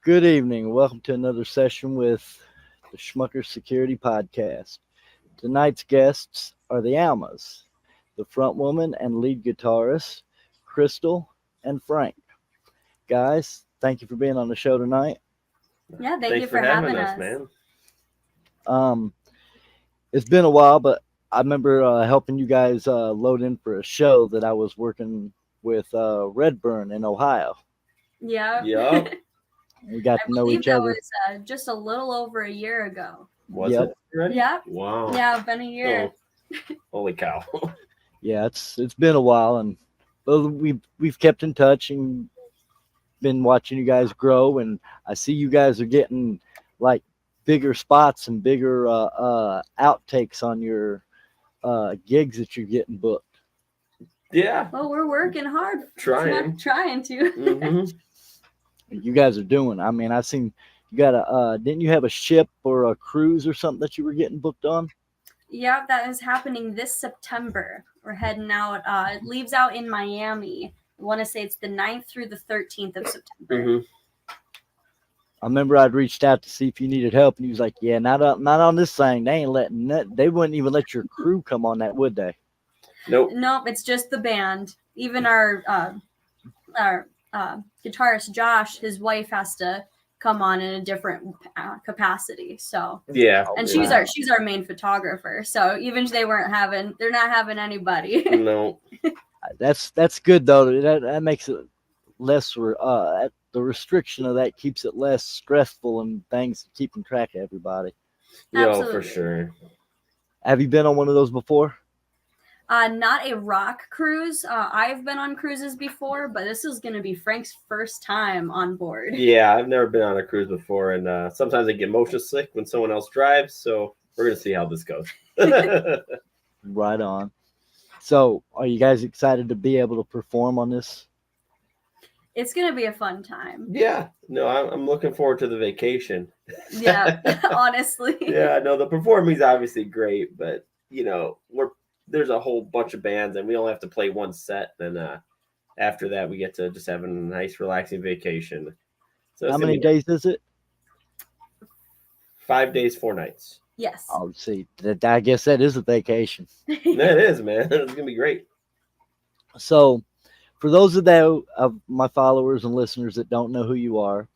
Good evening. Welcome to another session with the Schmucker Security Podcast. Tonight's guests are the Almas, the front woman and lead guitarist, Crystal and Frank. Guys, thank you for being on the show tonight. Yeah, thank Thanks you for having us, man. Um, it's been a while, but I remember helping you guys load in for a show that I was working with Redburn in Ohio. Yeah. Yup. We got I to know believe each that other. was just a little over a year ago. Was Yep. it already? Yeah. Wow. Yeah, been a year. Oh, holy cow. Yeah, it's been a while, and we've kept in touch and been watching you guys grow, and I see you guys are getting like bigger spots and bigger outtakes on your gigs that you're getting booked. Yeah. Well, we're working hard. Trying. Trying to. hmm You guys are doing. I mean, I seen you got a didn't you have a ship or a cruise or something that you were getting booked on? Yeah, that is happening this September. We're heading out. It leaves out in Miami. I want to say it's the 9th through the 13th of September. hmm I remember I'd reached out to see if you needed help, and he was like, "Yeah, not on this thing. They ain't letting that. They wouldn't even let your crew come on that, would they?" Nope. Nope, it's just the band. Even our guitarist Josh, his wife has to come on in a different capacity. So Yeah. and yeah. she's our main photographer. So even if they're not having anybody. No. That's good though. That makes it less. The restriction of that keeps it less stressful and things keeping track of everybody. Yo, Absolutely. for sure. Have you been on one of those before? Not a rock cruise. I've been on cruises before, but this is going to be Frank's first time on board. Yeah, I've never been on a cruise before, and sometimes I get motion sick when someone else drives, so we're going to see how this goes. Right on. So, are you guys excited to be able to perform on this? It's going to be a fun time. Yeah. No, I'm looking forward to the vacation. Yeah, honestly. Yeah, no, the performing's obviously great, but, there's a whole bunch of bands, and we only have to play one set. Then after that, we get to just have a nice, relaxing vacation. So How many days is it? 5 days, 4 nights. Yes. Oh, see, I guess that is a vacation. It is, man. It's gonna be great. So, for those of my followers and listeners that don't know who you are,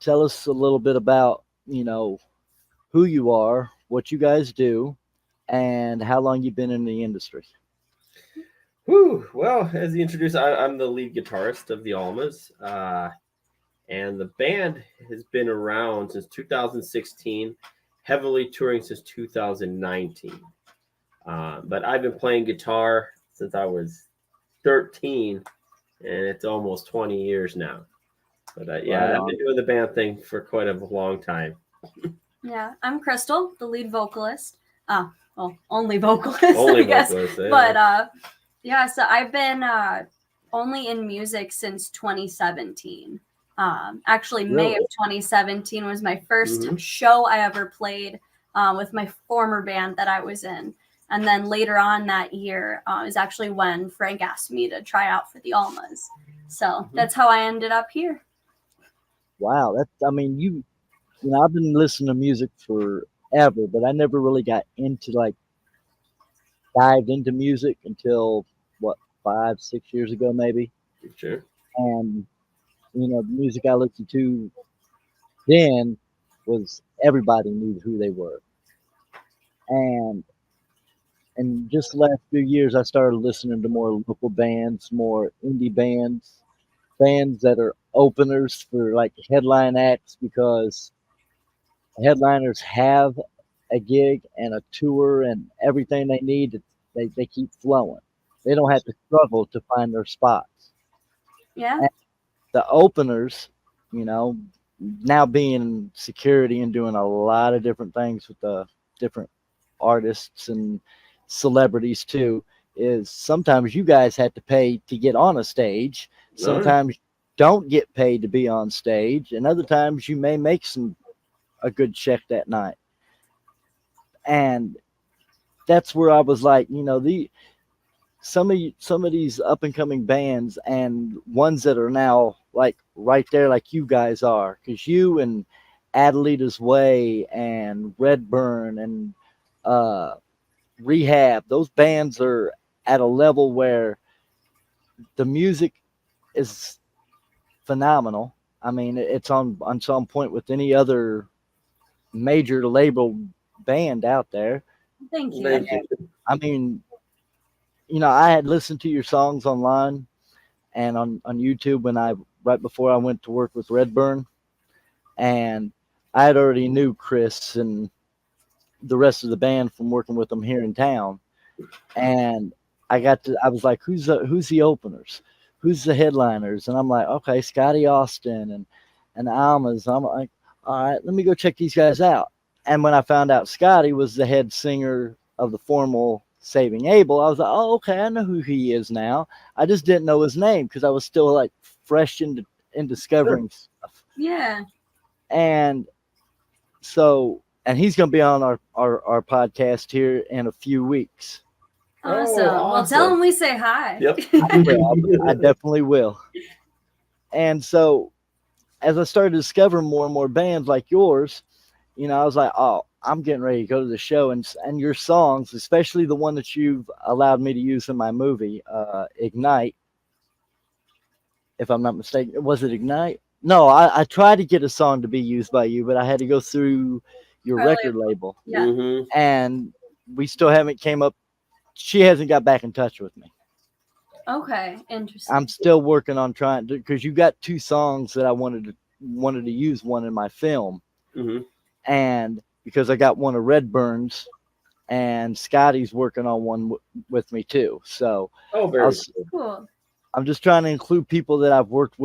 tell us a little bit about who you are, what you guys do, and how long you've been in the industry. Whew. Well, as you introduced, I'm the lead guitarist of the Almas, and the band has been around since 2016, heavily touring since 2019. But I've been playing guitar since I was 13, and it's almost 20 years now. But yeah, I've been doing the band thing for quite a long time. Yeah, I'm Crystal, the lead vocalist. Only vocalist, Only I guess. vocalist, yeah. But yeah, so I've been only in music since 2017. Actually, May of 2017 was my first show I ever played with my former band that I was in. And then later on that year is actually when Frank asked me to try out for the Almas. So that's how I ended up here. Wow, I've been listening to music forever, but I never really got dived into music until 5-6 years ago, maybe. Sure. And the music I listened to then was everybody knew who they were. And just the last few years, I started listening to more local bands, more indie bands that are openers for like headline acts, because headliners have a gig and a tour and everything they need. They keep flowing. They don't have to struggle to find their spots. Yeah. And the openers, now being in security and doing a lot of different things with the different artists and celebrities too, is sometimes you guys have to pay to get on a stage. Sometimes you don't get paid to be on stage, and other times you may make a good check that night. And that's where I was like, some of these up and coming bands and ones that are now like right there, like you guys are, because you and Adelita's Way and Redburn and uh, Rehab, those bands are at a level where the music is phenomenal. I mean, it's on some point with any other major label band out there. Thank you. Thank you. I mean, I had listened to your songs online and on YouTube when right before I went to work with Redburn, and I had already knew Chris and the rest of the band from working with them here in town, and I was like, who's the openers, who's the headliners, and I'm like, okay, Scotty Austin and the Almas. I'm like, all right, let me go check these guys out. And when I found out Scotty was the head singer of the formal Saving Abel, I was like, oh, okay, I know who he is now. I just didn't know his name because I was still like fresh in discovering stuff. Yeah. And so, and he's going to be on our podcast here in a few weeks. Awesome. Well, tell him we say hi. Yep. I definitely will. And so, as I started to discover more and more bands like yours, I was like, oh, I'm getting ready to go to the show, and your songs, especially the one that you've allowed me to use in my movie, Ignite. If I'm not mistaken, was it Ignite? No, I tried to get a song to be used by you, but I had to go through your record label. Yeah. Mm-hmm. And we still haven't came up. She hasn't got back in touch with me. Okay, interesting. I'm still working on trying to, because you got 2 songs that I wanted to use, one in my film, and because I got one of Redburn's, and Scotty's working on one with me too. So very cool. I'm just trying to include people that I've worked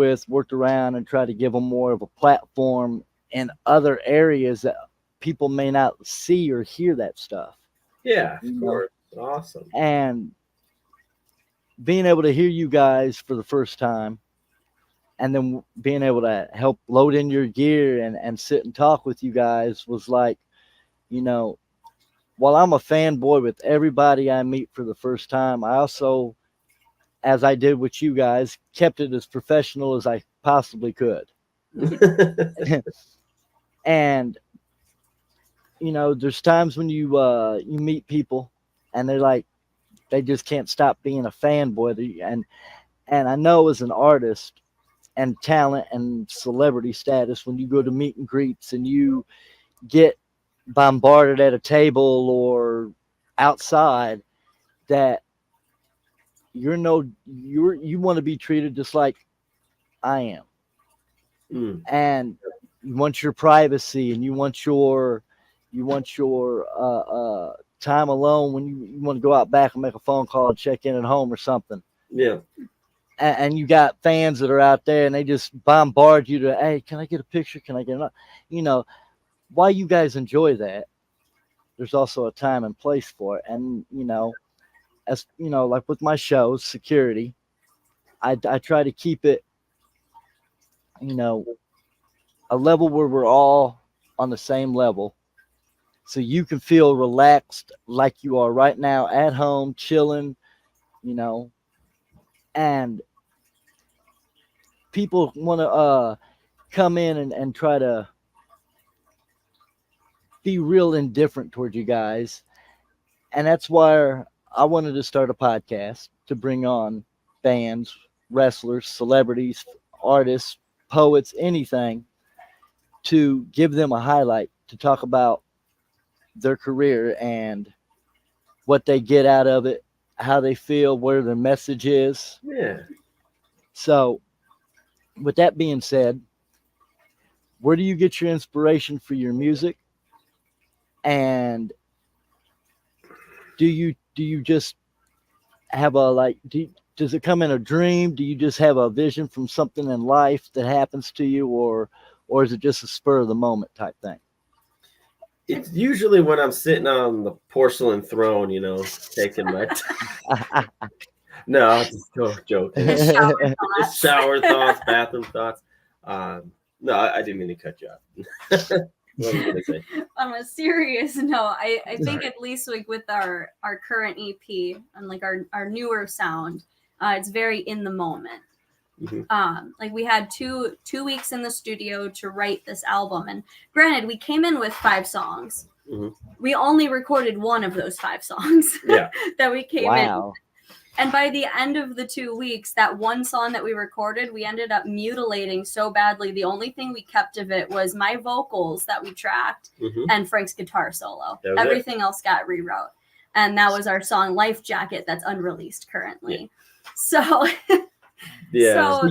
around, and try to give them more of a platform in other areas that people may not see or hear that stuff. Yeah, of course. Awesome. And being able to hear you guys for the first time, and then being able to help load in your gear and sit and talk with you guys was like, while I'm a fanboy with everybody I meet for the first time, I also, as I did with you guys, kept it as professional as I possibly could. And, there's times when you meet people and they're like, they just can't stop being a fanboy. And I know as an artist and talent and celebrity status, when you go to meet and greets and you get bombarded at a table or outside, that you want to be treated just like I am. And you want your privacy, and you want your time alone when you want to go out back and make a phone call and check in at home or something. Yeah. And you got fans that are out there and they just bombard you to, hey, can I get a picture? Can I get while you guys enjoy that, there's also a time and place for it. And, as like with my shows, security, I try to keep it, a level where we're all on the same level. So you can feel relaxed like you are right now at home, chilling, and people want to come in and try to be real indifferent toward you guys. And that's why I wanted to start a podcast to bring on bands, wrestlers, celebrities, artists, poets, anything, to give them a highlight, to talk about their career and what they get out of it, how they feel, where their message is. Yeah. So with that being said, where do you get your inspiration for your music? And do you just have does it come in a dream? Do you just have a vision from something in life that happens to you, or is it just a spur of the moment type thing? It's usually when I'm sitting on the porcelain throne, taking my No, I'll just joke. Shower thoughts, bathroom thoughts. No, I didn't mean to cut you off. What were you gonna say? On a serious note, I think at least like with our current EP and like our newer sound, it's very in the moment. Mm-hmm. Like we had two weeks in the studio to write this album, and granted, we came in with 5 songs. Mm-hmm. We only recorded one of those 5 songs. Yeah. That we came Wow. in. And by the end of the 2 weeks, that one song that we recorded, we ended up mutilating so badly. The only thing we kept of it was my vocals that we tracked and Frank's guitar solo. Everything else got rewrote. And that was our song Life Jacket that's unreleased currently. Yeah. So yeah.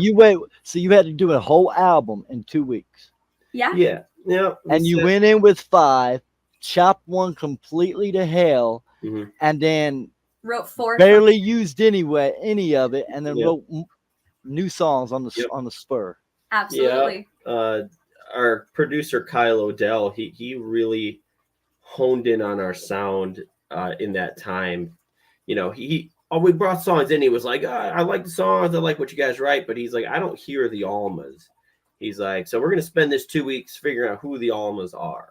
So you had to do a whole album in 2 weeks. Yeah. Yeah. Yeah. And you went in with 5, chopped one completely to hell, and then wrote 4, barely used any of it, and then wrote new songs on the spur. Absolutely. Yeah. Our producer Kyle Odell, he really honed in on our sound in that time. You know, we brought songs in. He was like, I like the songs, I like what you guys write, but he's like, I don't hear the Almas. He's like, so we're gonna spend this 2 weeks figuring out who the Almas are.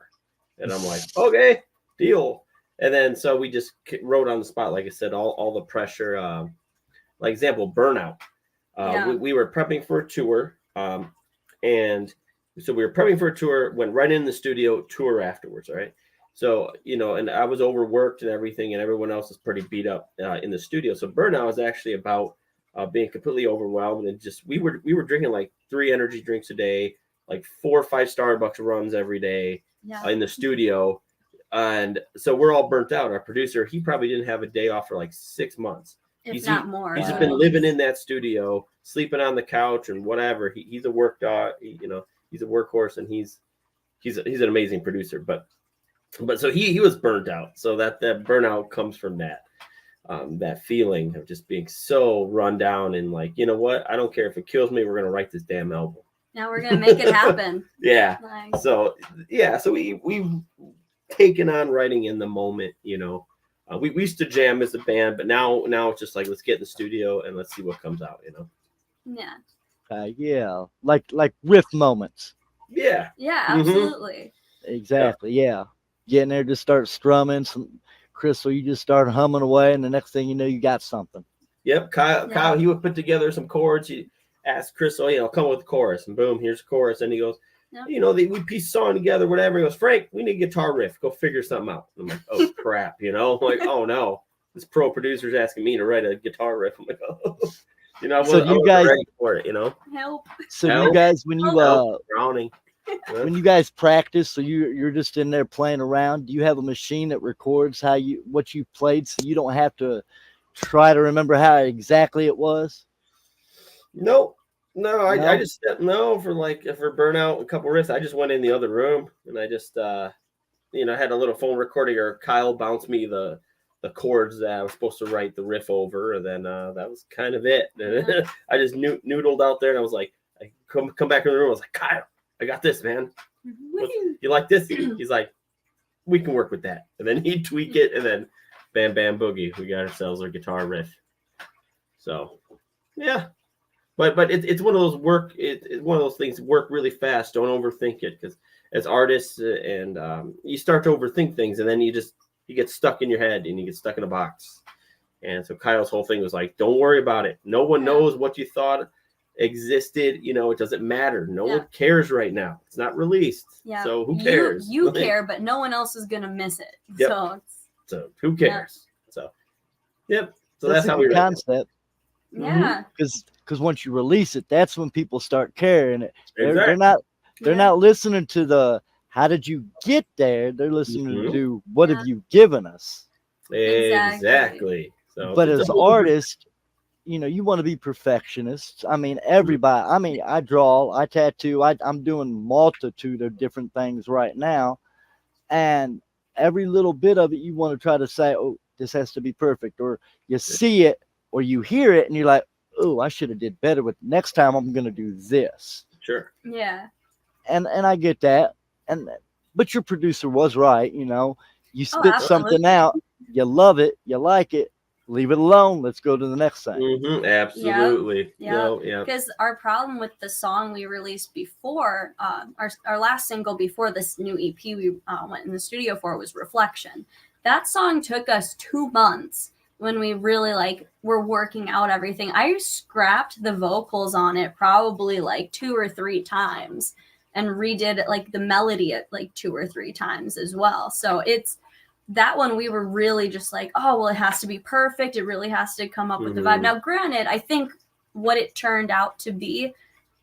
And I'm like, okay, deal. And then so we just wrote on the spot, like I said, all the pressure. Like example, Burnout. We were prepping for a tour, and so we were prepping for a tour. Went right in the studio, tour afterwards. Right. So and I was overworked and everything, and everyone else was pretty beat up in the studio. So Burnout was actually about being completely overwhelmed, and just we were drinking like 3 energy drinks a day, like 4 or 5 Starbucks runs every day in the studio. And so we're all burnt out. Our producer, he probably didn't have a day off for like 6 months. If not more. He's just been living in that studio, sleeping on the couch and whatever. He's a work dog, he's a workhorse, and he's an amazing producer. But so he was burnt out. So that burnout comes from that feeling of just being so run down and like, you know what? I don't care if it kills me. We're gonna write this damn album. Now we're gonna make it happen. Yeah. Nice. So we've taken on writing in the moment. We used to jam as a band, but now it's just like, let's get in the studio and let's see what comes out. Yeah. Like riff moments. Yeah. Yeah, absolutely. Exactly. Yeah. Getting there to start strumming some Crystal, you just start humming away, and the next thing you know, you got something. Yep. Kyle, he would put together some chords. He asked Crystal, come with the chorus, and boom, here's the chorus. And he goes, we piece song together, whatever. He goes, Frank, we need a guitar riff. Go figure something out. I'm like, oh crap, I'm like, oh no, this pro producer's asking me to write a guitar riff. I'm like, oh, I wasn't ready for it, Help. So you guys, when you drowning. When you guys practice, so you're just in there playing around, do you have a machine that records what you played, so you don't have to try to remember how exactly it was? No. I just for Burnout, a couple riffs. I just went in the other room and I just had a little phone recording, or Kyle bounced me the chords that I was supposed to write the riff over, and then that was kind of it. I just noodled out there, and I was like, I come back in the room. I was like, Kyle, I got this, man. You like this? He's like, we can work with that. And then he'd tweak it, and then bam, bam, boogie. We got ourselves our guitar riff. So, yeah. But it's one of those it's one of those things. Work really fast. Don't overthink it, because as artists, and you start to overthink things, and then you get stuck in your head, and you get stuck in a box. And so Kyle's whole thing was like, don't worry about it. No one knows what you thought existed. It doesn't matter. No one cares right now. It's not released. Yeah. So who cares? You care, but no one else is gonna miss it. Yep. So who cares? Yeah. So yep. So that's how we concept. Yeah. Because once you release it, that's when people start caring it. They're not listening to the how did you get there. They're listening to what have you given us. Exactly. So, but as artists, you want to be perfectionists. I mean, everybody. I mean, I draw, I tattoo. I'm doing multitude of different things right now, and every little bit of it, you want to try to say, "Oh, this has to be perfect," or you see it, or you hear it, and you're like, "Oh, I should have did better with next time. I'm going to do this." Sure. Yeah. And I get that, but your producer was right. You spit something out, you love it, you like it, leave it alone. Let's go to the next thing. Mm-hmm, absolutely. Yeah. Because our problem with the song we released before, our last single before this new EP we went in the studio for was Reflection. That song took us 2 months when we really were working out everything. I scrapped the vocals on it probably 2 or 3 times and redid the melody 2 or 3 times as well. So it's that one we were really just it has to be perfect. It really has to come up with the vibe. Now, granted, I think what it turned out to be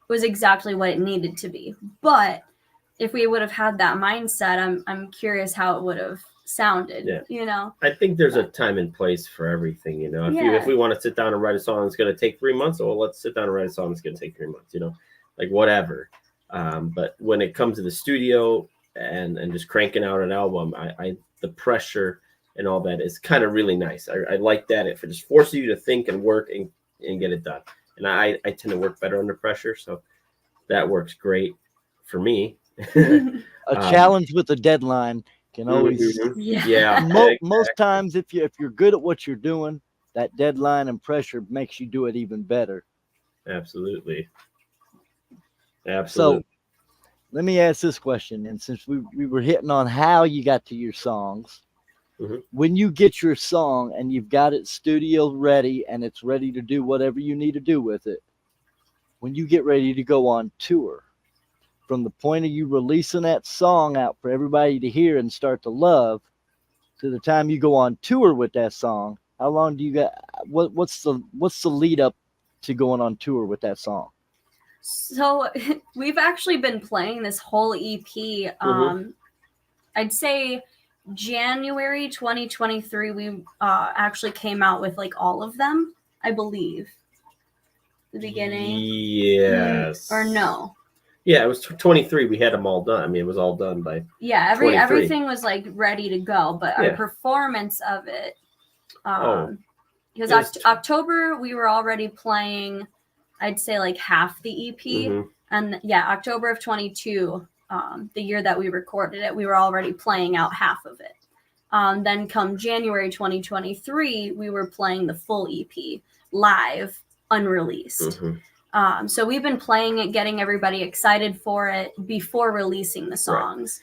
was exactly what it needed to be. But if we would have had that mindset, I'm curious how it would have sounded. Yeah. I think there's a time and place for everything. If we want to sit down and write a song that's going to take 3 months, well, let's sit down and write a song that's going to take 3 months. Whatever. But when it comes to the studio and just cranking out an album, the pressure and all that is kind of really nice. I like that. It just forces you to think and work and get it done. And I tend to work better under pressure. So that works great for me. A challenge with a deadline can always. Most times, if you're good at what you're doing, that deadline and pressure makes you do it even better. Absolutely. So let me ask this question. And since we were hitting on how you got to your songs, when you get your song and you've got it studio ready and it's ready to do whatever you need to do with it, when you get ready to go on tour, from the point of you releasing that song out for everybody to hear and start to love to the time you go on tour with that song, how long do you got? What's the lead up to going on tour with that song? So we've actually been playing this whole EP. I'd say January 2023, we actually came out with all of them, I believe. The beginning. Yes. Or no. Yeah, it was 23. We had them all done. I mean, it was all done by. Yeah, everything was ready to go, but our performance of it. Because October we were already playing. I'd say half the EP, and October of 22, the year that we recorded it, we were already playing out half of it. Then come January 2023, we were playing the full EP live, unreleased. So we've been playing it, getting everybody excited for it before releasing the songs.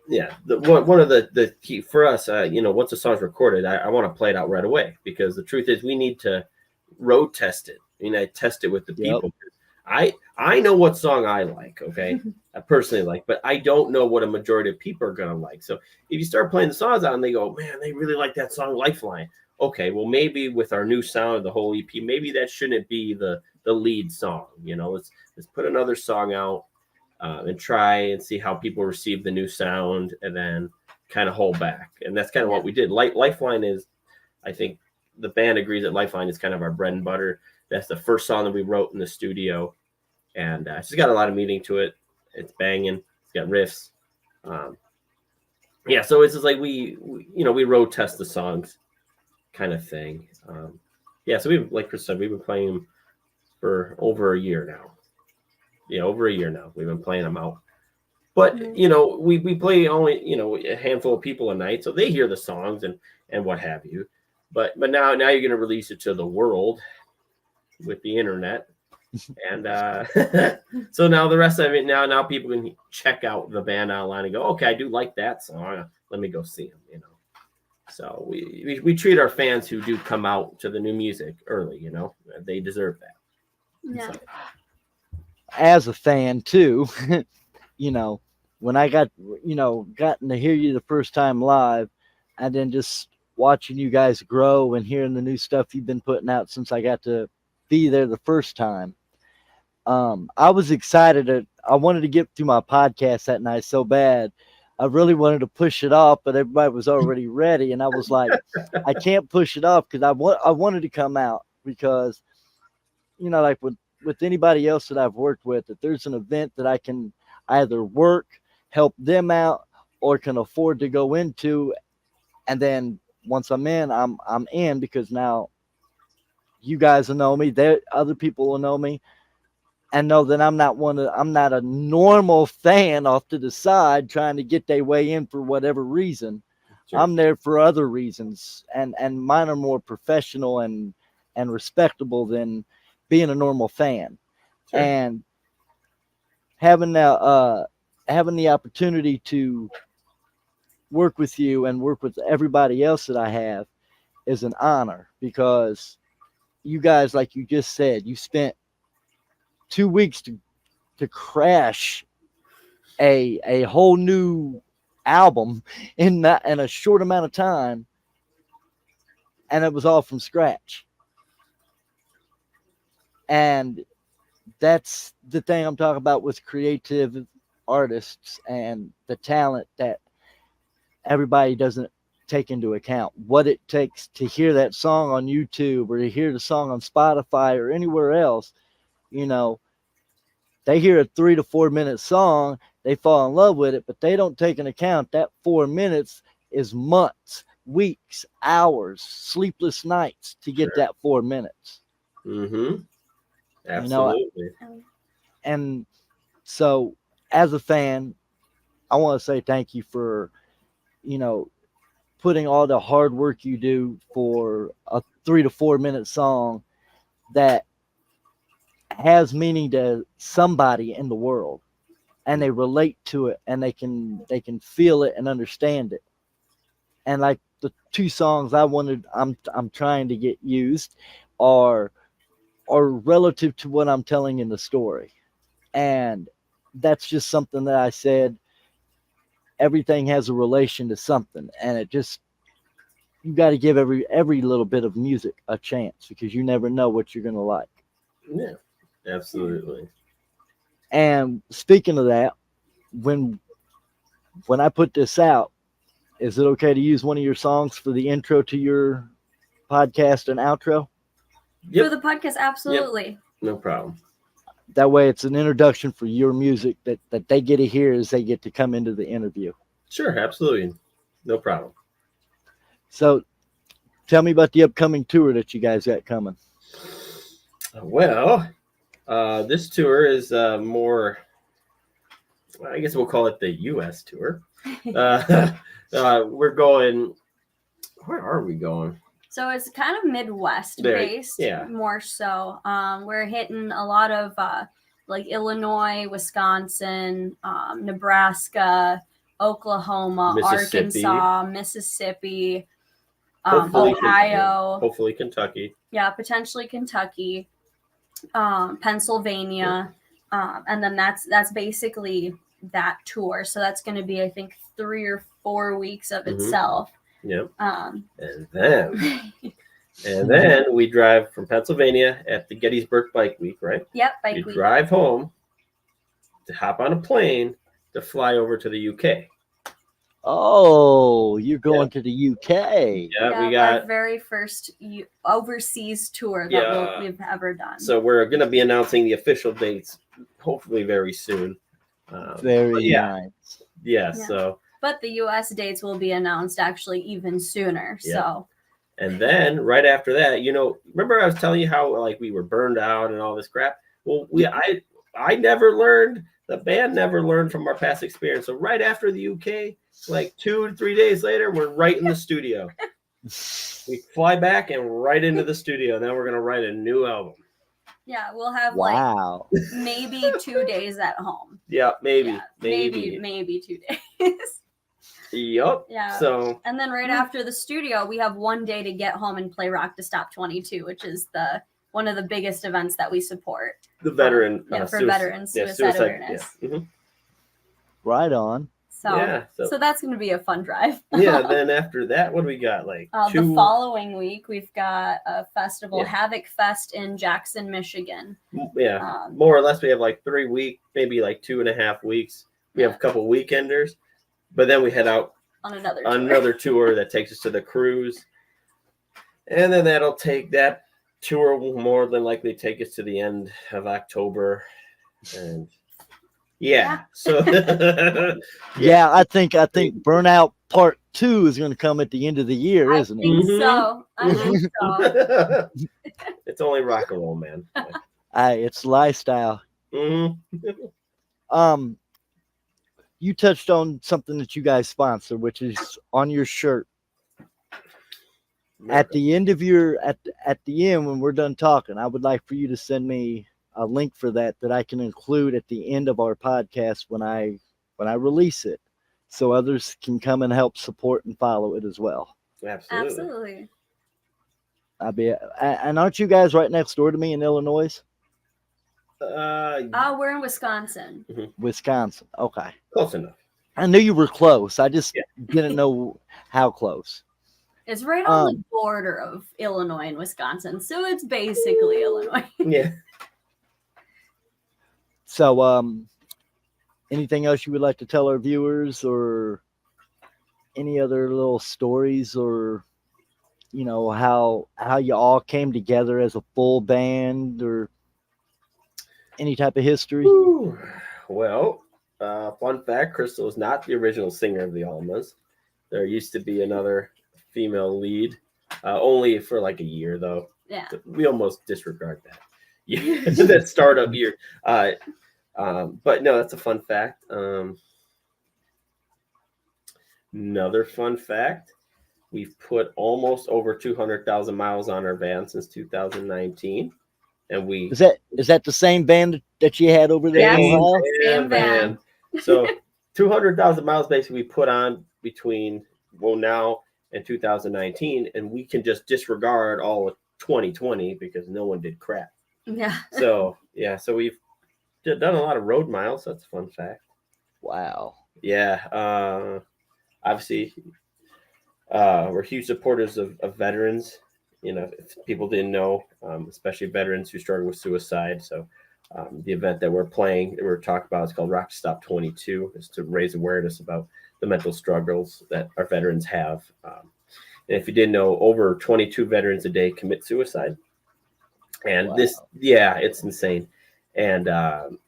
Yeah, one of the key for us, once the song's recorded, I want to play it out right away, because the truth is we need to road test it. I test it with the people. I know what song I like, okay? I personally like, but I don't know what a majority of people are going to like. So if you start playing the songs out and they go, man, they really like that song Lifeline. Okay, well, maybe with our new sound of the whole EP, maybe that shouldn't be the lead song. Let's put another song out and try and see how people receive the new sound, and then kind of hold back. And that's kind of what we did. Lifeline is, I think the band agrees that Lifeline is kind of our bread and butter. That's the first song that we wrote in the studio, and it's got a lot of meaning to it. It's banging. It's got riffs. So it's just we road test the songs, kind of thing. So we've, like Chris said, we've been playing them for over a year now. Over a year now we've been playing them out. But we play only a handful of people a night, so they hear the songs and what have you. But now you're going to release it to the world with the internet, and so now the rest of it, now people can check out the band online and go, okay, I do like that song, let me go see them. So we treat our fans who do come out to the new music early, they deserve that. So. As a fan too, when I gotten to hear you the first time live, and then just watching you guys grow and hearing the new stuff you've been putting out since I got to be there the first time. I was excited. I wanted to get through my podcast that night so bad. I really wanted to push it off, but everybody was already ready. And I was like, I can't push it off because I wanted to come out, because, with anybody else that I've worked with, if there's an event that I can either work, help them out, or can afford to go into, and then once I'm in, I'm in, because now you guys will know me. Other people will know me, and know that I'm not a normal fan off to the side trying to get their way in for whatever reason. Sure. I'm there for other reasons, and mine are more professional and respectable than being a normal fan. Sure. And having the opportunity to work with you and work with everybody else that I have is an honor, because you guys, like you just said, you spent 2 weeks to crash a whole new album in a short amount of time, and it was all from scratch. And that's the thing I'm talking about with creative artists and the talent that everybody doesn't take into account. What it takes to hear that song on YouTube or to hear the song on Spotify or anywhere else, you know, they hear a 3 to 4 minute song, they fall in love with it, but they don't take into account that 4 minutes is months, weeks, hours, sleepless nights to get that 4 minutes. Mm-hmm. Absolutely. You know, and so as a fan, I want to say thank you for, you know, putting all the hard work you do for a 3 to 4 minute song that has meaning to somebody in the world, and they relate to it, and they can feel it and understand it. And like the 2 songs I'm trying to get used are relative to what I'm telling in the story. And that's just something that I said, everything has a relation to something, and it just, you got to give every little bit of music a chance, because you never know what you're going to like. Yeah, absolutely. And speaking of that, when I put this out, is it okay to use one of your songs for the intro to your podcast and outro? Yep. For the podcast, absolutely. Yep. No problem. That way it's an introduction for your music that they get to hear as they get to come into the interview. Sure, absolutely. No problem. So tell me about the upcoming tour that you guys got coming. Well, this tour is more, I guess we'll call it the U.S. tour. We're going, where are we going? So it's kind of Midwest based, more so. We're hitting a lot of like Illinois, Wisconsin, Nebraska, Oklahoma, Arkansas, Mississippi, Ohio, hopefully Kentucky. Yeah, potentially Kentucky, Pennsylvania, and then that's basically that tour. So that's going to be, I think, 3 or 4 weeks of itself. Yep. And then we drive from Pennsylvania at the Gettysburg Bike Week, right? Yep, Bike Week. Drive home to hop on a plane to fly over to the UK. Oh, you're going to the UK. Yeah, we got our very first overseas tour that we've ever done. So we're going to be announcing the official dates hopefully very soon. Very nice. Yeah, so. But the U.S. dates will be announced actually even sooner. Yeah. So. And then right after that, you know, remember I was telling you how like we were burned out and all this crap? Well, I never learned, the band never learned from our past experience. So right after the UK, like 2 to 3 days later, we're right in the studio. We fly back and right into the studio. Now we're going to write a new album. Yeah, we'll have like maybe 2 days at home. Yeah, maybe 2 days. Yep. Yeah. So, and then right after the studio, we have 1 day to get home and play Rock to Stop 22, which is one of the biggest events that we support. The veteran for veterans suicide awareness. Yeah. Mm-hmm. Right on. So that's going to be a fun drive. Yeah. Then after that, what do we got? Like the following week, we've got a festival, Havoc Fest in Jackson, Michigan. Yeah. More or less, we have like 3 weeks, maybe like 2.5 weeks. We have a couple weekenders. But then we head out on another tour that takes us to the cruise. And then that tour will more than likely take us to the end of October. And so I think Burnout Part 2 is going to come at the end of the year, isn't it? I think so. It's only rock and roll, man. It's lifestyle. Mm-hmm. you touched on something that you guys sponsor, which is on your shirt. At the end of at the end, when we're done talking, I would like for you to send me a link for that I can include at the end of our podcast when I release it, so others can come and help support and follow it as well. Absolutely. And aren't you guys right next door to me in Illinois? We're in Wisconsin. Wisconsin. Okay. Close enough. I knew you were close. I just didn't know how close. It's right on the border of Illinois and Wisconsin, so it's basically Illinois. Yeah. So, anything else you would like to tell our viewers, or any other little stories, or how you all came together as a full band, or any type of history? Ooh. Well, fun fact: Crystal is not the original singer of the Almas. There used to be another female lead, only for like a year though. Yeah, we almost disregard that. Yeah, that startup year. But no, that's a fun fact. Another fun fact: we've put almost over 200,000 miles on our van since 2019, and is that the same band that you had over there? Same van. So 200,000 miles basically we put on between now and 2019, and we can just disregard all of 2020 because no one did crap. Yeah. So we've done a lot of road miles. That's a fun fact. Wow. Yeah. Obviously, we're huge supporters of veterans. If people didn't know, especially veterans who struggle with suicide. So the event that we're talking about is called Rock Stop 22. Is to raise awareness about the mental struggles that our veterans have. And if you didn't know, over 22 veterans a day commit suicide. And wow. It's insane. And,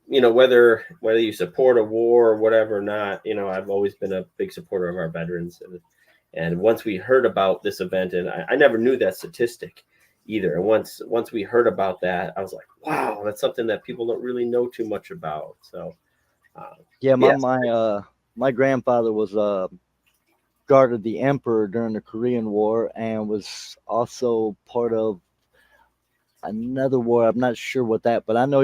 whether you support a war or whatever or not, I've always been a big supporter of our veterans. And once we heard about this event, and I never knew that statistic either. And once we heard about that, I was like, wow, that's something that people don't really know too much about. So, my grandfather was guarded the emperor during the Korean War, and was also part of another war. I'm not sure what that, but I know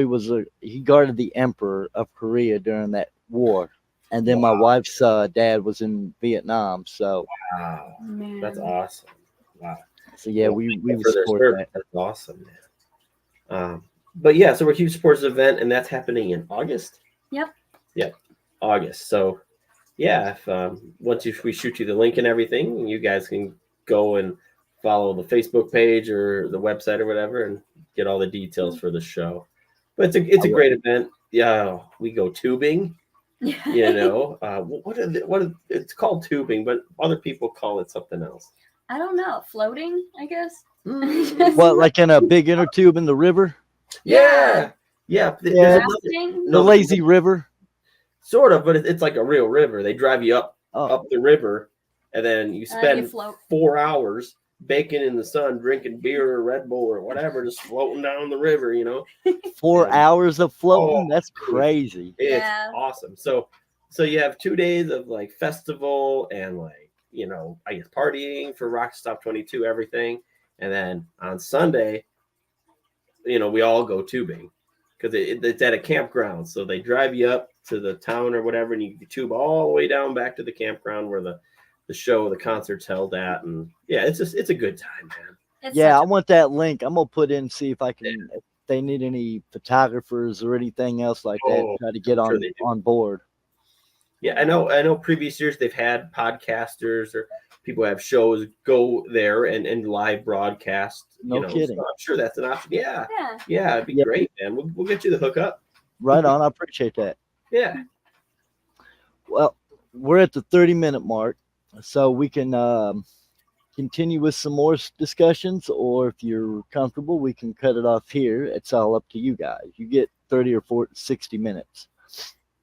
he guarded the emperor of Korea during that war. And then my wife's dad was in Vietnam. So wow, that's awesome. Wow. So we support that. That's awesome, man. So we're huge supporters of the event, and that's happening in August. Yep, August. So if once we shoot you the link and everything, you guys can go and follow the Facebook page or the website or whatever, and get all the details for the show. But it's a great event. Yeah, we go tubing. It's called tubing, but other people call it something else. I don't know. Floating, I guess. What, like in a big inner tube in the river? Yeah. The lazy river. Sort of, but it's like a real river. They drive you up the river, and then you spend 4 hours baking in the sun, drinking beer or Red Bull or whatever, just floating down the river, 4 hours of floating? That's crazy. It's awesome. So you have 2 days of like festival and I guess partying for Rock Stop 22, everything. And then on Sunday, we all go tubing because it's at a campground. So they drive you up to the town or whatever, and you tube all the way down back to the campground where the concert's held at. And it's a good time, man. I want that link. I'm gonna put in, see if I can, if they need any photographers or anything else like that, try to get on board. Yeah, I know previous years they've had podcasters or people have shows go there and live broadcast. No kidding. So I'm sure that's an option. Yeah, it'd be great, man. We'll get you the hookup. Right on. I appreciate that. Yeah. Well, we're at the 30-minute mark, so we can continue with some more discussions, or if you're comfortable, we can cut it off here. It's all up to you guys. You get 30 or 60 minutes.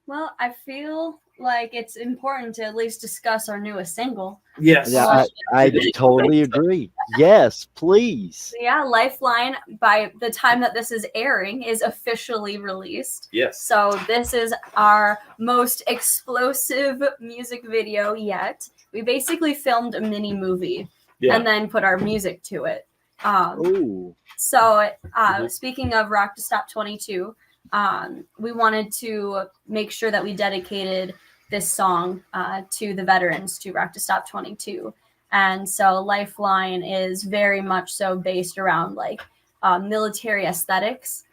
Well, I feel like it's important to at least discuss our newest single. Yes. Yeah, I totally agree. Yes, please. Yeah, Lifeline, by the time that this is airing, is officially released. Yes. So this is our most explosive music video yet. We basically filmed a mini movie and then put our music to it. Ooh. So speaking of Rock to Stop 22, we wanted to make sure that we dedicated this song to the veterans, to Rock to Stop 22. And so Lifeline is very much so based around like military aesthetics.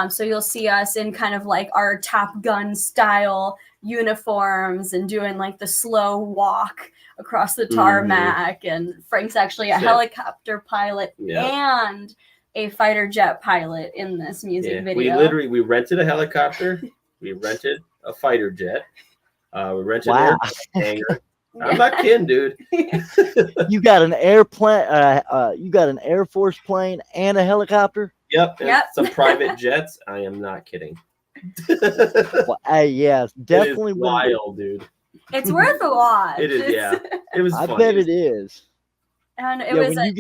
So you'll see us in kind of like our Top Gun style uniforms and doing like the slow walk across the tarmac. And Frank's actually a helicopter pilot and a fighter jet pilot in this music video. We rented a helicopter, we rented a fighter jet, we rented an hangar. I'm not kidding, dude. You got an airplane, you got an Air Force plane and a helicopter? Yep. Some private jets. I am not kidding. Well, yeah, definitely it is wild, dude. It's worth a watch. It is, yeah. It was I funny. bet it is. And it was a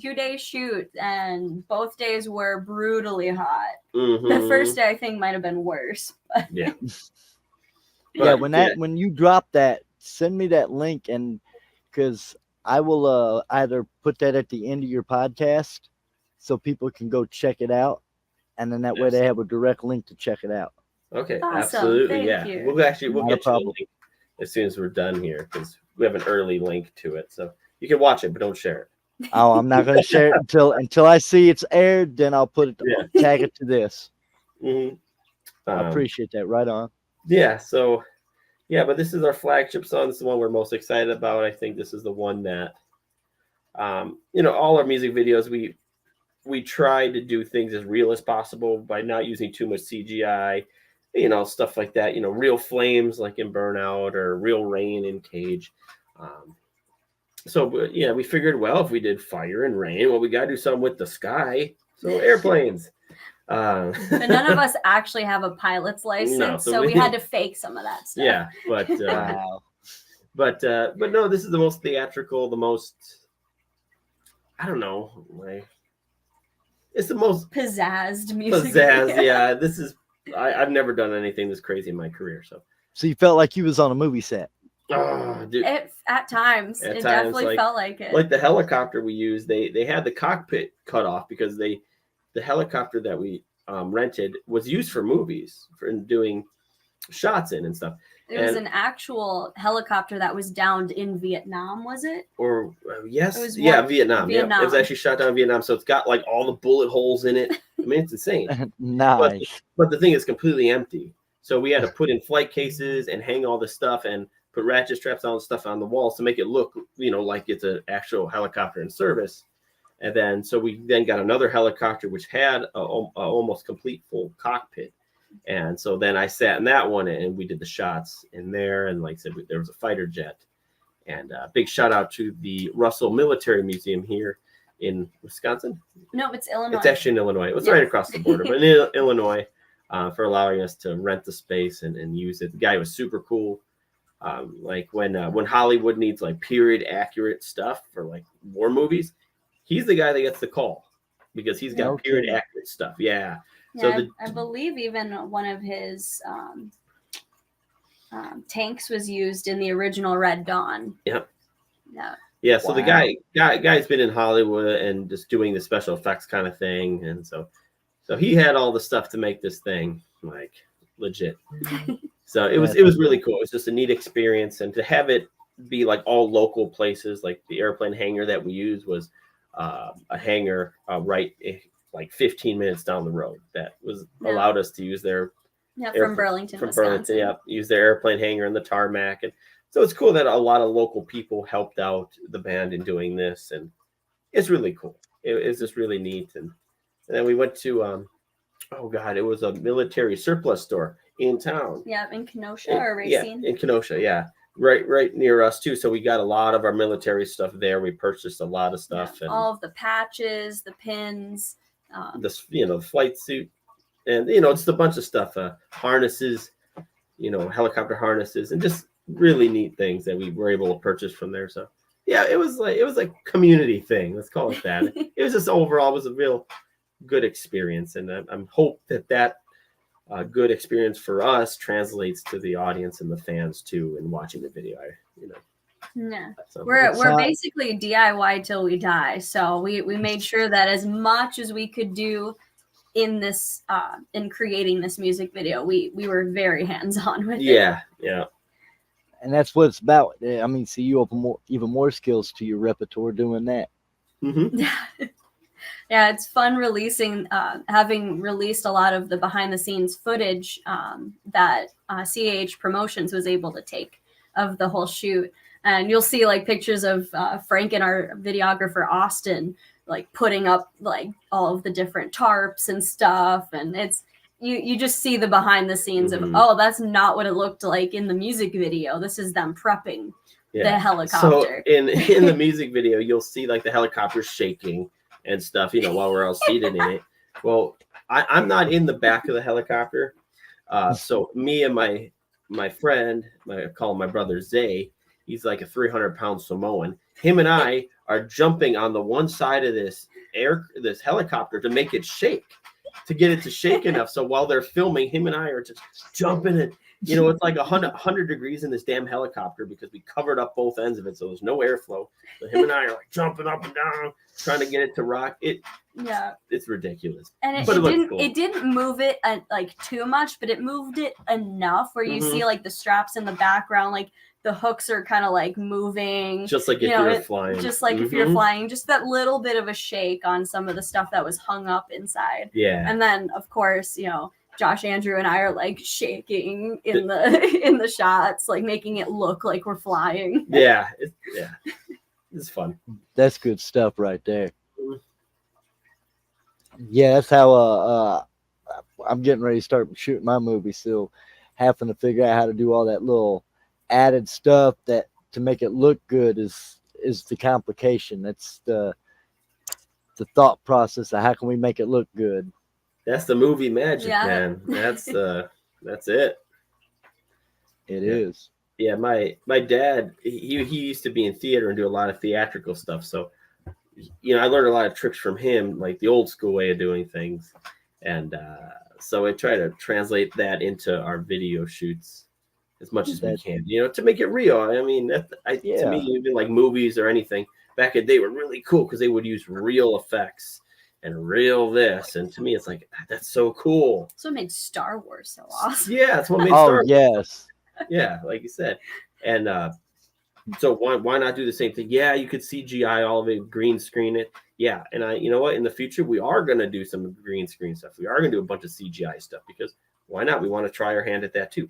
2-day shoot, and both days were brutally hot. The first day I think might have been worse. But. Yeah. Yeah, when you drop that, send me that link, and because I will either put that at the end of your podcast so people can go check it out, and then that way they have a direct link to check it out. Okay, awesome. Absolutely. Thank you. We'll get you a link as soon as we're done here, because we have an early link to it, so you can watch it, but don't share it. Oh, I'm not going to share it until I see it's aired. Then I'll put it tag it to this. I appreciate that. Right on. Yeah. So, but this is our flagship song. This is the one we're most excited about. I think this is the one that, all our music videos, we try to do things as real as possible by not using too much CGI, stuff like that. Real flames like in Burnout or real rain in Cage. We figured, well, if we did fire and rain, well, we got to do something with the sky. So airplanes. But none of us actually have a pilot's license, so we had to fake some of that stuff. Yeah, but but no, this is the most theatrical, the most, I don't know, it's the most pizzazzed music video. Yeah. This is I've never done anything this crazy in my career. So you felt like you was on a movie set. Oh, dude. At times, it definitely felt like it. Like the helicopter we used, they had the cockpit cut off because the helicopter that we rented was used for movies, for doing shots in and stuff. It was an actual helicopter that was downed in Vietnam, was it? Or yes, Vietnam. Yeah, it was actually shot down in Vietnam, so it's got like all the bullet holes in it. I mean, it's insane. Nice. But the thing is completely empty. So we had to put in flight cases and hang all this stuff and put ratchet straps on stuff on the walls to make it look, like it's an actual helicopter in service. And then, so we then got another helicopter which had a almost complete full cockpit. And so then I sat in that one and we did the shots in there. And like I said, there was a fighter jet. And big shout out to the Russell Military Museum here in Wisconsin. No, it's Illinois. It's actually in Illinois. It's right across the border, but in Illinois, for allowing us to rent the space and use it. The guy was super cool. Like when Hollywood needs like period accurate stuff for like war movies, he's the guy that gets the call because he's got period accurate stuff. Yeah. So I believe even one of his tanks was used in the original Red Dawn. Yep. Yeah. Yeah. So the guy's been in Hollywood and just doing the special effects kind of thing, and so he had all the stuff to make this thing like legit. So it was really cool. It was just a neat experience, and to have it be like all local places, like the airplane hangar that we used was a hangar right like 15 minutes down the road that was allowed us to use their from Burlington, Wisconsin. Use their airplane hangar and the tarmac. And so it's cool that a lot of local people helped out the band in doing this, and it's really cool. It's just really neat. And then we went to it was a military surplus store in town. Yeah, in Kenosha or Racine. Yeah, in Kenosha, yeah. Right near us too. So we got a lot of our military stuff there. We purchased a lot of stuff. And all of the patches, the pins. The flight suit, and just a bunch of stuff, harnesses, helicopter harnesses and just really neat things that we were able to purchase from there. So yeah, it was like community thing. Let's call it that. It was just overall, it was a real good experience. And I'm hope that good experience for us translates to the audience and the fans too, in watching the video. Yeah, So we're basically DIY till we die. So we made sure that as much as we could do in this in creating this music video, we were very hands-on with it. Yeah. And that's what it's about. I mean, see, you open even more skills to your repertoire doing that. Mm-hmm. Yeah, it's fun releasing, having released a lot of the behind-the-scenes footage that CAH Promotions was able to take of the whole shoot. And you'll see like pictures of Frank and our videographer Austin like putting up like all of the different tarps and stuff, and it's you just see the behind the scenes of, oh, that's not what it looked like in the music video. This is them prepping the helicopter. So in the music video, you'll see like the helicopter shaking and stuff, while we're all seated in it. Well, I'm not in the back of the helicopter. So me and my friend, I call him my brother Zay, he's like a 300-pound Samoan. Him and I are jumping on the one side of this helicopter to make it shake, to get it to shake enough. So while they're filming, him and I are just jumping it. It's like 100 degrees in this damn helicopter because we covered up both ends of it, so there's no airflow. So him and I are like jumping up and down, trying to get it to rock. It's ridiculous. And it didn't move it like too much, but it moved it enough where you see like the straps in the background, like the hooks are kind of like moving, just like if you're flying. Just like if you're flying, just that little bit of a shake on some of the stuff that was hung up inside. Yeah. And then of course, Josh, Andrew, and I are like shaking in the shots, like making it look like we're flying. Yeah, it's fun. That's good stuff right there. Yeah, that's how I'm getting ready to start shooting my movie. Still having to figure out how to do all that little added stuff that to make it look good is the complication. That's the thought process of how can we make it look good. That's the movie magic, man. That's it. It is. Yeah, my dad, he used to be in theater and do a lot of theatrical stuff. So, I learned a lot of tricks from him, like the old school way of doing things. And so I try to translate that into our video shoots as much as we can, to make it real. I mean, to me, even like movies or anything back in the day were really cool because they would use real effects and real this. And to me, it's like, that's so cool. That's what made Star Wars so awesome. Yeah, that's what made Star Wars. Yes. Yeah, like you said. And so why not do the same thing? Yeah, you could CGI all of it, green screen it. Yeah, and you know what? In the future, we are going to do some green screen stuff. We are going to do a bunch of CGI stuff because why not? We want to try our hand at that too.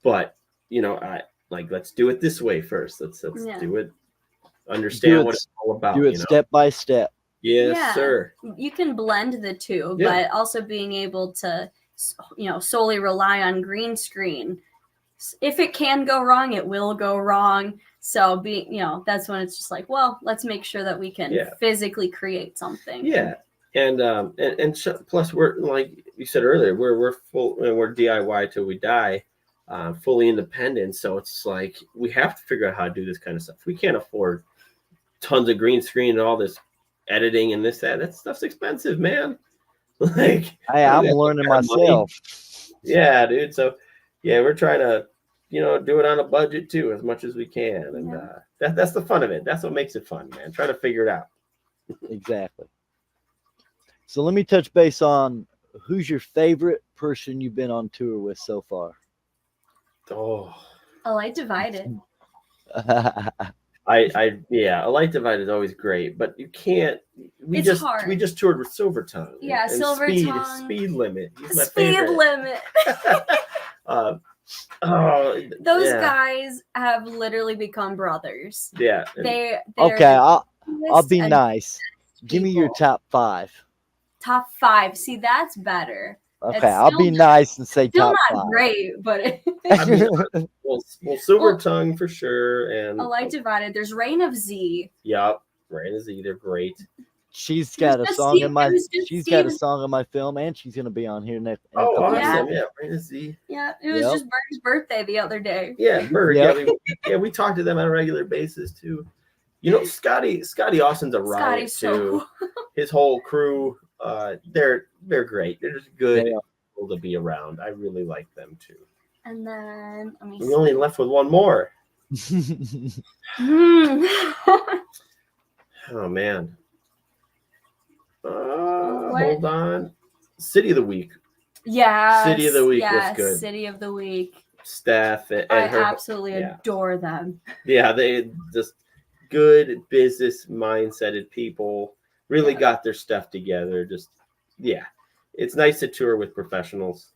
But, let's do it this way first. Let's do it. Understand what it's all about. Do it step by step. Yes, sir. You can blend the two, but also being able to, solely rely on green screen. If it can go wrong, it will go wrong. So that's when it's just like, well, let's make sure that we can physically create something. Yeah. And plus we're, like you said earlier, we're full, we're DIY till we die, fully independent. So it's like, we have to figure out how to do this kind of stuff. We can't afford tons of green screen and all this editing and that stuff's expensive, man. Like, I'm learning myself. Yeah, dude. So we're trying to, do it on a budget too, as much as we can. And that's the fun of it. That's what makes it fun, man. Try to figure it out. Exactly. So let me touch base on who's your favorite person you've been on tour with so far? Oh, A Light Divided. A Light Divided is always great, but you can't. We just toured with Silver Tongue. Yeah, and Silver Tongue. Speed Limit. He's my Speed favorite. Limit. Those guys have literally become brothers. Yeah. They're okay, I'll be nice. Give me your top 5. Top 5. See, that's better. Okay, I'll be nice and say top 5. Still not great, but well, Silver Tongue for sure, and A Light Divided. There's Reign of Z. Yep, Reign of Z. They're great. she's got a song in my got a song in my film, and she's gonna be on here next. Oh, awesome! Yeah. Yeah, it was just Bert's birthday the other day. Yeah, Bert. Yeah, we talk to them on a regular basis too. You know, Scotty Austin's a riot too. So his whole crew, they're great. They're just good people to be around. I really like them too. And then we only left with one more. Oh man. Hold on. City of the Week. Yeah. City of the Week was good. City of the Week. Staff and I absolutely adore them. Yeah, they just good business mindseted people. Really got their stuff together. Just it's nice to tour with professionals.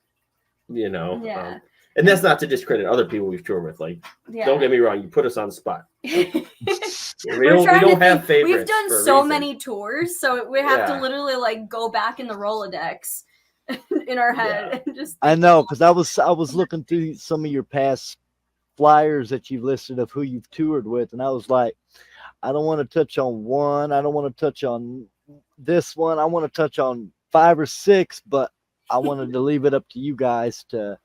You know. Yeah. And that's not to discredit other people we've toured with. Like, don't get me wrong, you put us on the spot. we don't have favorites. We've done so many tours, so we have to literally like go back in the Rolodex in our head and just. I know, because I was looking through some of your past flyers that you've listed of who you've toured with, and I was like, I don't want to touch on one. I don't want to touch on this one. I want to touch on 5 or 6, but I wanted to leave it up to you guys to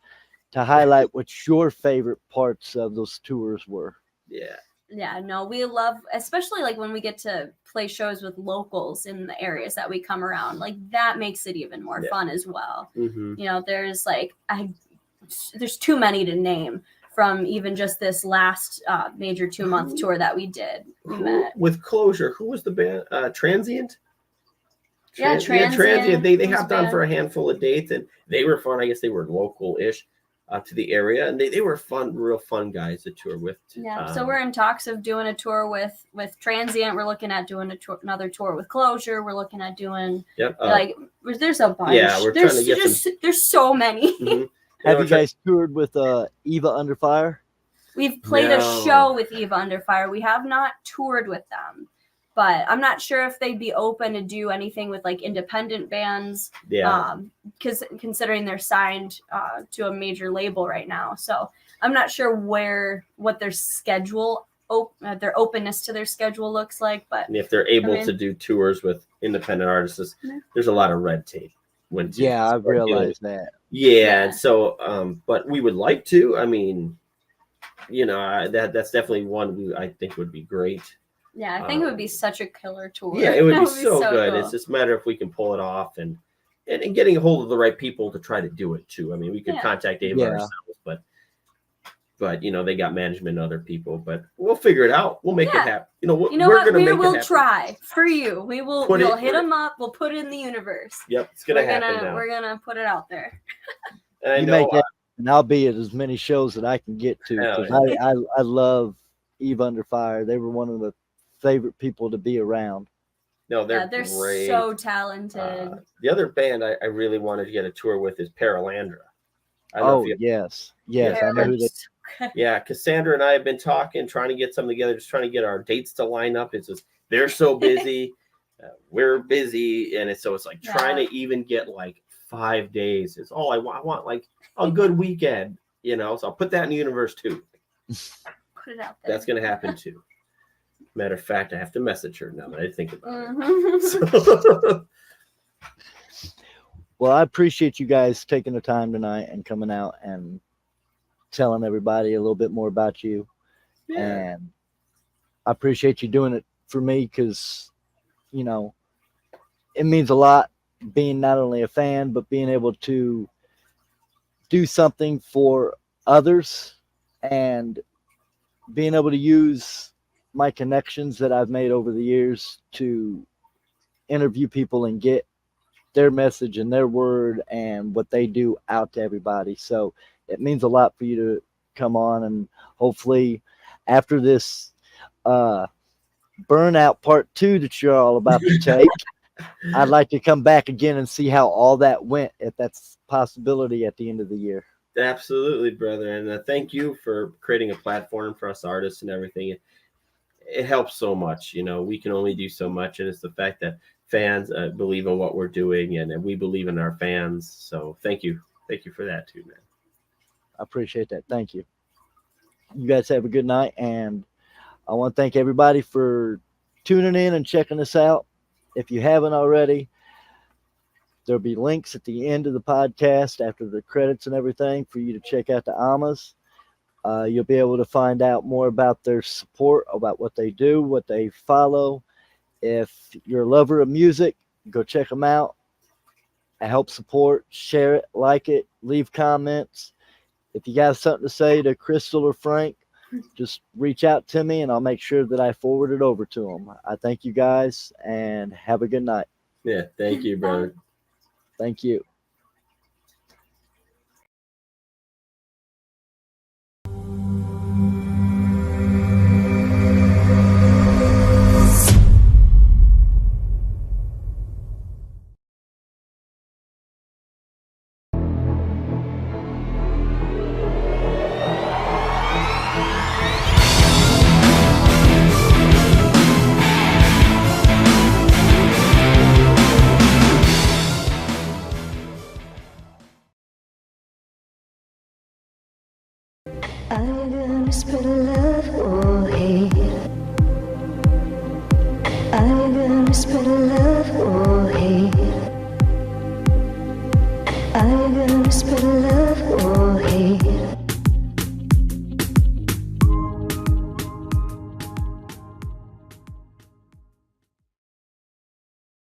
highlight what your favorite parts of those tours were. Yeah, no, we love, especially like when we get to play shows with locals in the areas that we come around, like that makes it even more fun as well. Mm-hmm. You know, there's like, there's too many to name from even just this last major 2-month tour that we did. With Closure, who was the band? Transient? Transient. They hopped on for a handful of dates, and they were fun. I guess they were local-ish to the area, and they were fun, real fun guys to tour with. Yeah, so we're in talks of doing a tour with Transient. We're looking at doing another tour with Closure. We're looking at doing like there's a bunch. Yeah, we're trying to get there's so many. Mm-hmm. Have you guys toured with Eva Under Fire? We've played a show with Eva Under Fire. We have not toured with them. But I'm not sure if they'd be open to do anything with like independent bands. Yeah. Because considering they're signed to a major label right now, so I'm not sure what their schedule, their openness to their schedule looks like. But and if they're able to do tours with independent artists, there's a lot of red tape. I realized that. Yeah, and so, but we would like to. I mean, you know, that's definitely one I think would be great. Yeah, I think it would be such a killer tour. Yeah, it would be so good. Cool. It's just a matter if we can pull it off and getting a hold of the right people to try to do it too. I mean, we could contact Ava ourselves, but you know, they got management and other people. But we'll figure it out. We'll make it happen. You know, we'll try for you. We'll hit them up. We'll put it in the universe. Yep, it's gonna happen now. We're gonna put it out there. And I know, and I'll be at as many shows that I can get to because I love Eve Under Fire. They were one of the favorite people to be around. No, they're great. So talented. The other band I really wanted to get a tour with is Paralandra. Yes, I know who they. Yeah, Cassandra and I have been talking, trying to get something together, just trying to get our dates to line up. It's just they're so busy, we're busy, and it's like trying to even get like 5 days. It's all I want. I want like a good weekend, you know. So I'll put that in the universe too. Put it out there. That's gonna happen too. Matter of fact, I have to message her now that I think about it. Well, I appreciate you guys taking the time tonight and coming out and telling everybody a little bit more about you. Yeah. And I appreciate you doing it for me because, you know, it means a lot being not only a fan, but being able to do something for others and being able to use my connections that I've made over the years to interview people and get their message and their word and what they do out to everybody. So it means a lot for you to come on, and hopefully after this burnout part 2 that you're all about to take, I'd like to come back again and see how all that went, if that's a possibility at the end of the year. Absolutely, brother. And thank you for creating a platform for us artists and everything. It helps so much. You know, we can only do so much. And it's the fact that fans believe in what we're doing, and we believe in our fans. So thank you. Thank you for that too, man. I appreciate that. Thank you. You guys have a good night. And I want to thank everybody for tuning in and checking us out. if you haven't already, there'll be links at the end of the podcast after the credits and everything for you to check out the Almas. You'll be able to find out more about their support, about what they do, what they follow. If you're a lover of music, go check them out. Help support, share it, like it, leave comments. If you got something to say to Crystal or Frank, just reach out to me and I'll make sure that I forward it over to them. I thank you guys and have a good night. Yeah, thank you, brother. Thank you. I'm gonna spend